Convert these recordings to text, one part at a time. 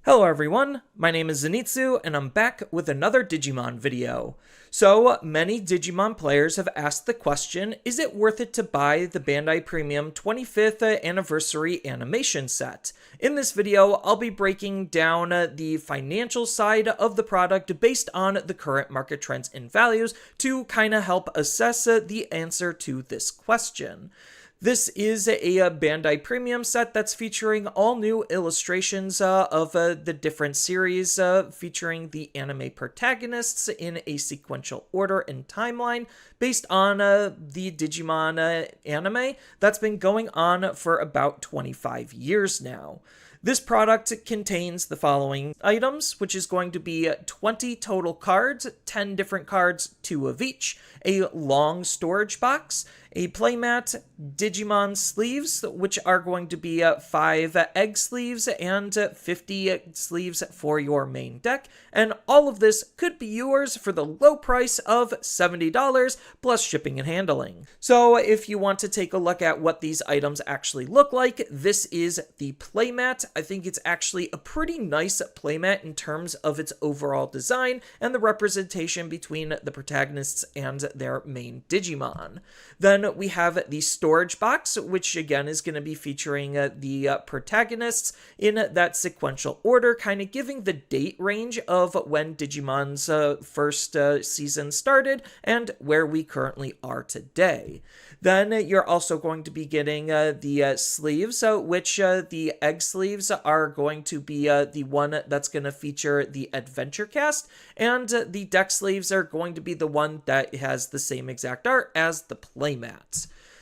Hello everyone, my name is Zenitsu and I'm back with another Digimon video. So, many Digimon players have asked the question, is it worth it to buy the Bandai Premium 25th Anniversary Animation Set? In this video, I'll be breaking down the financial side of the product based on the current market trends and values to kind of help assess the answer to this question. This is a Bandai Premium set that's featuring all new illustrations of the different series featuring the anime protagonists in a sequential order and timeline based on the Digimon anime that's been going on for about 25 years now. This product contains the following items, which is going to be 20 total cards, 10 different cards, 2 of each, a long storage box, a playmat, Digimon sleeves, which are going to be 5 egg sleeves and 50 sleeves for your main deck, and all of this could be yours for the low price of $70 plus shipping and handling. So if you want to take a look at what these items actually look like, this is the playmat. I think it's actually a pretty nice playmat in terms of its overall design and the representation between the protagonists and their main Digimon. Then we have the storage box, which again is going to be featuring the protagonists in that sequential order, kind of giving the date range of when Digimon's first season started and where we currently are today. Then you're also going to be getting the sleeves, which the egg sleeves are going to be the one that's going to feature the adventure cast, and the deck sleeves are going to be the one that has the same exact art as the playmat.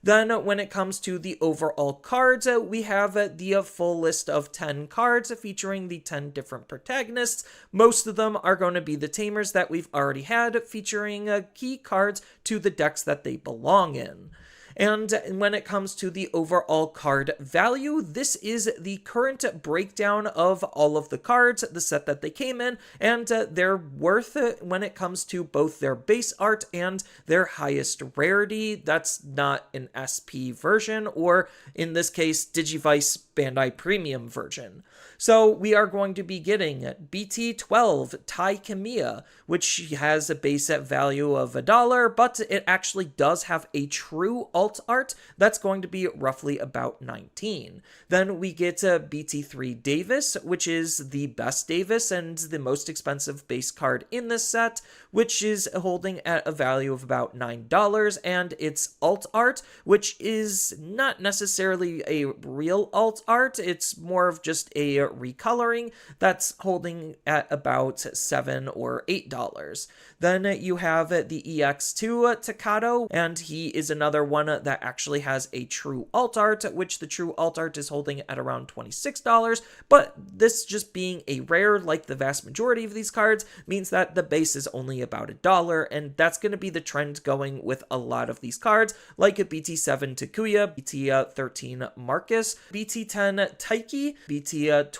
Then when it comes to the overall cards, we have the full list of 10 cards featuring the 10 different protagonists. Most of them are going to be the tamers that we've already had, featuring key cards to the decks that they belong in. And when it comes to the overall card value, this is the current breakdown of all of the cards, the set that they came in, and their worth when it comes to both their base art and their highest rarity. That's not an SP version, or in this case, Digivice Bandai Premium version. So we are going to be getting BT12 Tai Kamiya, which has a base set value of $1, but it actually does have a true alt art that's going to be roughly about 19. Then we get BT3 Davis, which is the best Davis and the most expensive base card in this set, which is holding at a value of about $9, and its alt art, which is not necessarily a real alt art, it's more of just a recoloring, that's holding at about $7 or $8. Then you have the EX2 Takato, and he is another one that actually has a true alt art, which the true alt art is holding at around $26, but this just being a rare, like the vast majority of these cards, means that the base is only about $1, and that's going to be the trend going with a lot of these cards, like BT7 Takuya, BT13 Marcus, BT10 Taiki, BT12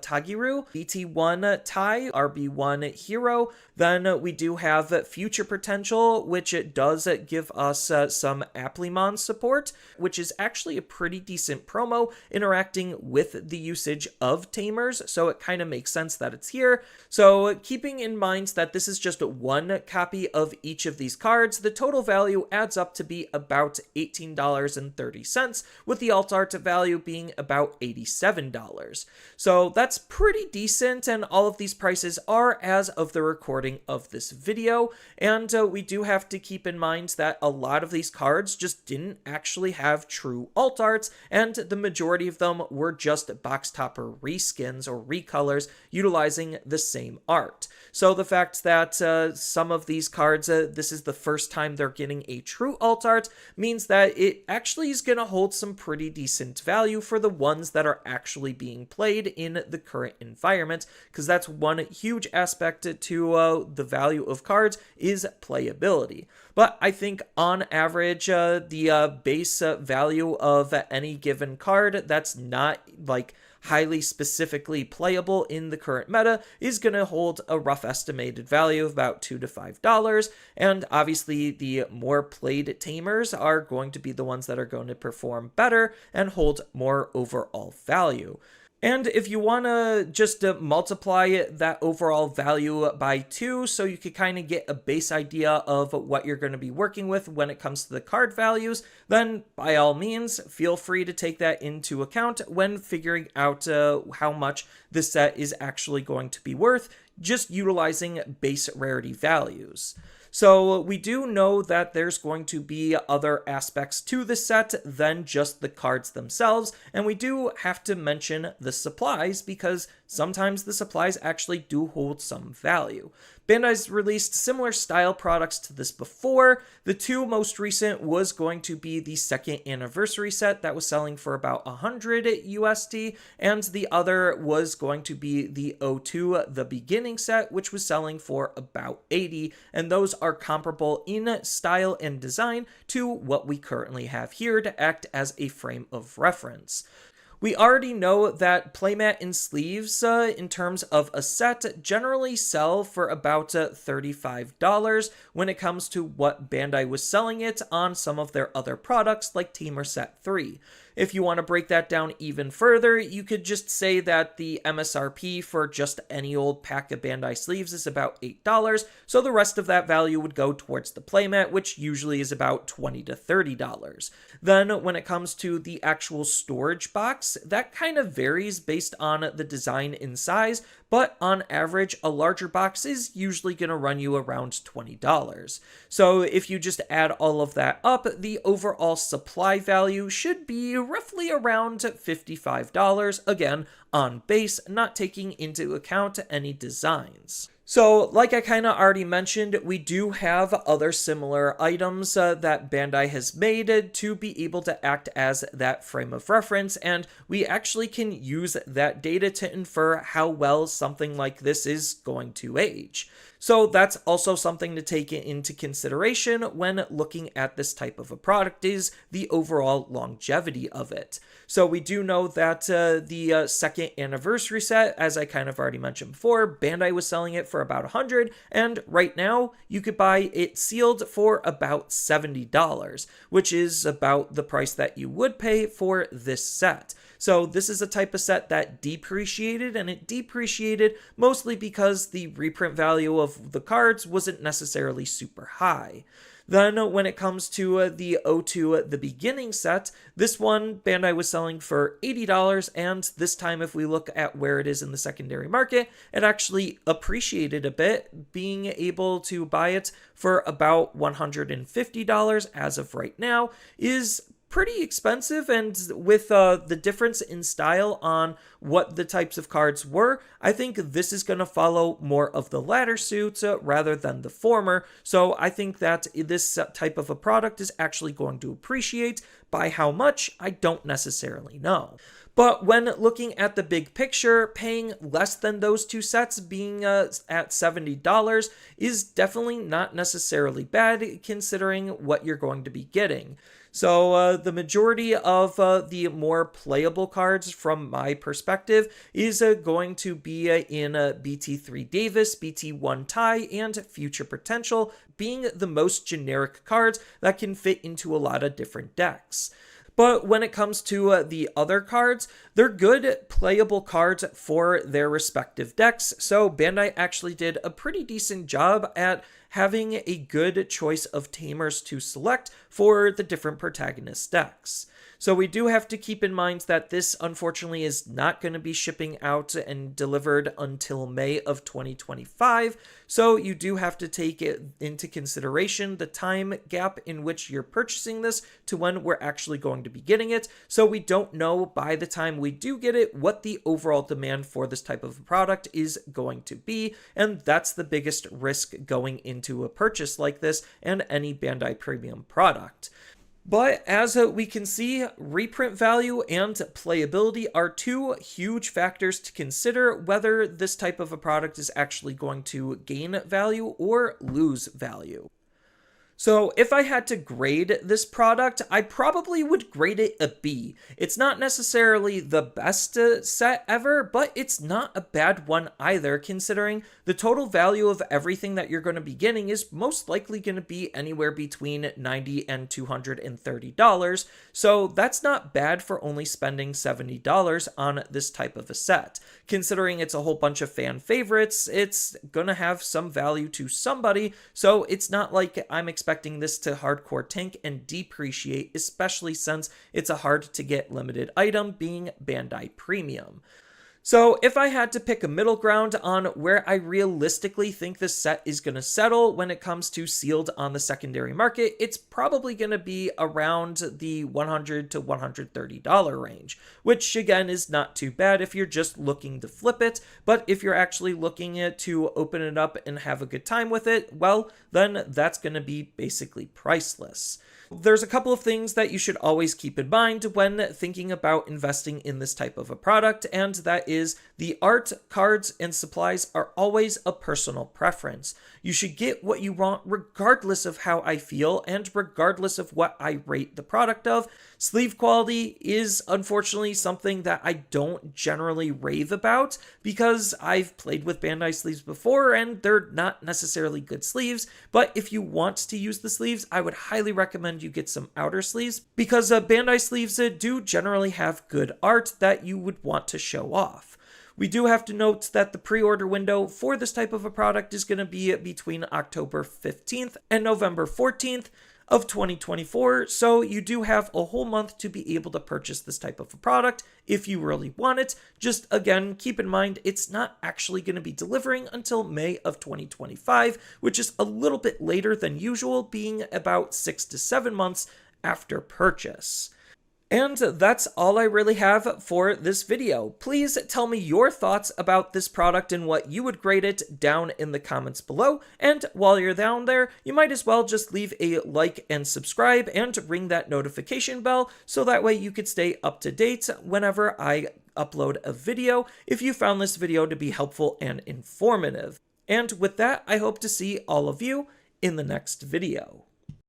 Tagiru, BT1 Tai, RB1 Hero. Then we do have Future Potential, which it does give us some Applimon support, which is actually a pretty decent promo interacting with the usage of Tamers, so it kind of makes sense that it's here. So keeping in mind that this is just one copy of each of these cards, the total value adds up to be about $18.30, with the alt art value being about $87. So that's pretty decent, and all of these prices are as of the recording of this video, and we do have to keep in mind that a lot of these cards just didn't actually have true alt arts, and the majority of them were just box topper reskins or recolors utilizing the same art. So the fact that some of these cards, this is the first time they're getting a true alt art, means that it actually is going to hold some pretty decent value for the ones that are actually being played in the current environment, because that's one huge aspect to the value of cards is playability. But I think on average, the base value of any given card that's not like highly specifically playable in the current meta is going to hold a rough estimated value of about $2 to $5, and obviously the more played tamers are going to be the ones that are going to perform better and hold more overall value. And if you want to just multiply that overall value by 2 so you could kind of get a base idea of what you're going to be working with when it comes to the card values, then by all means, feel free to take that into account when figuring out how much the set is actually going to be worth, just utilizing base rarity values. So we do know that there's going to be other aspects to the set than just the cards themselves, and we do have to mention the supplies because sometimes the supplies actually do hold some value. Bandai's released similar style products to this before. The two most recent was going to be the second anniversary set that was selling for about 100 USD, and the other was going to be the O2, the beginning set, which was selling for about 80, and those are comparable in style and design to what we currently have here to act as a frame of reference. We already know that playmat and sleeves, in terms of a set, generally sell for about $35 when it comes to what Bandai was selling it on some of their other products like Tamer Set 3. If you want to break that down even further, you could just say that the MSRP for just any old pack of Bandai sleeves is about $8, so the rest of that value would go towards the playmat, which usually is about $20 to $30. Then when it comes to the actual storage box, that kind of varies based on the design and size, but on average, a larger box is usually going to run you around $20. So if you just add all of that up, the overall supply value should be roughly around $55, again, on base, not taking into account any designs. So, like I kind of already mentioned, we do have other similar items that Bandai has made to be able to act as that frame of reference, and we actually can use that data to infer how well something like this is going to age. So that's also something to take into consideration when looking at this type of a product, is the overall longevity of it. So we do know that the second anniversary set, as I kind of already mentioned before, Bandai was selling it for about 100, and right now you could buy it sealed for about $70, which is about the price that you would pay for this set. So this is a type of set that depreciated, and it depreciated mostly because the reprint value of the cards wasn't necessarily super high. Then when it comes to the O2, the beginning set, this one Bandai was selling for $80, and this time if we look at where it is in the secondary market, it actually appreciated a bit, being able to buy it for about $150 as of right now is pretty expensive, and with the difference in style on what the types of cards were, I think this is going to follow more of the latter suit rather than the former, so I think that this type of a product is actually going to appreciate. By how much, I don't necessarily know. But when looking at the big picture, paying less than those two sets, being at $70, is definitely not necessarily bad considering what you're going to be getting. So the majority of the more playable cards from my perspective is going to be in BT3 Davis, BT1 Tai, and Future Potential, being the most generic cards that can fit into a lot of different decks. But when it comes to the other cards, they're good playable cards for their respective decks, so Bandai actually did a pretty decent job at having a good choice of tamers to select for the different protagonist decks. So we do have to keep in mind that this unfortunately is not going to be shipping out and delivered until May of 2025. So you do have to take it into consideration the time gap in which you're purchasing this to when we're actually going to be getting it. So we don't know by the time we do get it what the overall demand for this type of product is going to be. And that's the biggest risk going into a purchase like this and any Bandai Premium product. But as we can see, reprint value and playability are two huge factors to consider whether this type of a product is actually going to gain value or lose value. So if I had to grade this product, I probably would grade it a B. It's not necessarily the best set ever, but it's not a bad one either, considering the total value of everything that you're going to be getting is most likely going to be anywhere between $90 and $230. So that's not bad for only spending $70 on this type of a set. Considering it's a whole bunch of fan favorites, it's going to have some value to somebody, so it's not like I'm expecting this to hardcore tank and depreciate, especially since it's a hard to get limited item being Bandai Premium. So if I had to pick a middle ground on where I realistically think this set is going to settle when it comes to sealed on the secondary market, it's probably going to be around the $100 to $130 range, which again is not too bad if you're just looking to flip it, but if you're actually looking to open it up and have a good time with it, well, then that's going to be basically priceless. There's a couple of things that you should always keep in mind when thinking about investing in this type of a product, and that is the art, cards, and supplies are always a personal preference. You should get what you want regardless of how I feel and regardless of what I rate the product of. Sleeve quality is unfortunately something that I don't generally rave about because I've played with Bandai sleeves before and they're not necessarily good sleeves, but if you want to use the sleeves, I would highly recommend you get some outer sleeves because Bandai sleeves do generally have good art that you would want to show off. We do have to note that the pre-order window for this type of a product is going to be between October 15th and November 14th of 2024, so you do have a whole month to be able to purchase this type of a product if you really want it. Just again, keep in mind it's not actually going to be delivering until May of 2025, which is a little bit later than usual, being about 6 to 7 months after purchase. And that's all I really have for this video. Please tell me your thoughts about this product and what you would grade it down in the comments below. And while you're down there, you might as well just leave a like and subscribe and ring that notification bell so that way you could stay up to date whenever I upload a video if you found this video to be helpful and informative. And with that, I hope to see all of you in the next video.